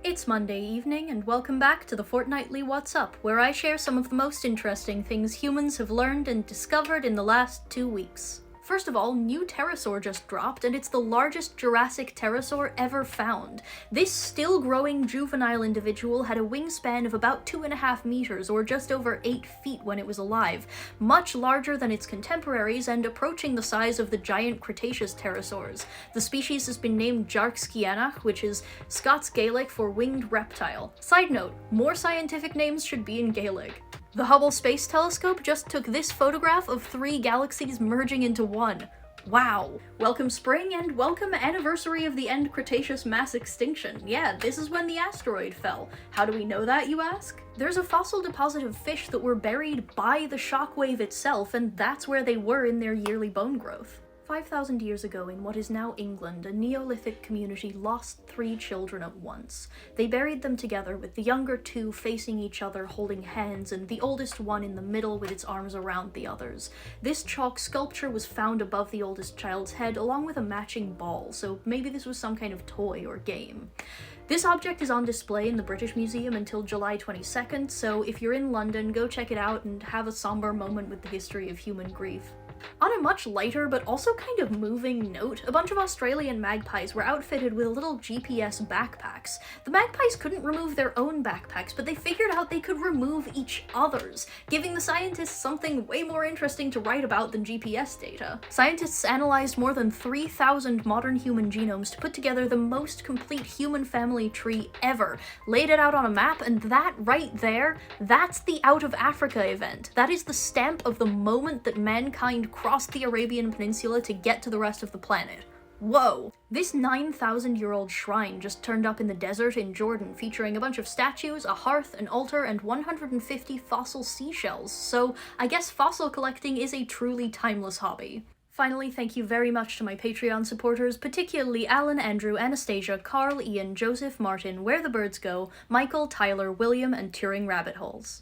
It's Monday evening, and welcome back to the Fortnightly What's Up, where I share some of the most interesting things humans have learned and discovered in the last 2 weeks. First of all, Newpterosaur just dropped, and it's the largest Jurassic pterosaur ever found. This still-growing juvenile individual had a wingspan of about 2.5 meters, or just over 8 feet when it was alive, much larger than its contemporaries and approaching the size of the giant Cretaceous pterosaurs. The species has been named Jarkskianach, which is Scots Gaelic for winged reptile. Side note, more scientific names should be in Gaelic. The Hubble Space Telescope just took this photograph of 3 galaxies merging into one. Wow. Welcome spring, and welcome anniversary of the end Cretaceous mass extinction. Yeah, this is when the asteroid fell. How do we know that, you ask? There's a fossil deposit of fish that were buried by the shockwave itself, and that's where they were in their yearly bone growth. 5,000 years ago, in what is now England, a Neolithic community lost 3 children at once. They buried them together, with the younger 2 facing each other holding hands, and the oldest one in the middle with its arms around the others. This chalk sculpture was found above the oldest child's head, along with a matching ball, so maybe this was some kind of toy or game. This object is on display in the British Museum until July 22nd, so if you're in London, go check it out and have a somber moment with the history of human grief. On a much lighter but also kind of moving note, a bunch of Australian magpies were outfitted with little GPS backpacks. The magpies couldn't remove their own backpacks, but they figured out they could remove each other's, giving the scientists something way more interesting to write about than GPS data. Scientists analyzed more than 3,000 modern human genomes to put together the most complete human family tree ever, laid it out on a map, and that right there, that's the Out of Africa event. That is the stamp of the moment that mankind crossed the Arabian Peninsula to get to the rest of the planet. Whoa! This 9,000-year-old shrine just turned up in the desert in Jordan, featuring a bunch of statues, a hearth, an altar, and 150 fossil seashells, so I guess fossil collecting is a truly timeless hobby. Finally, thank you very much to my Patreon supporters, particularly Alan, Andrew, Anastasia, Carl, Ian, Joseph, Martin, Where the Birds Go, Michael, Tyler, William, and Turing Rabbit Holes.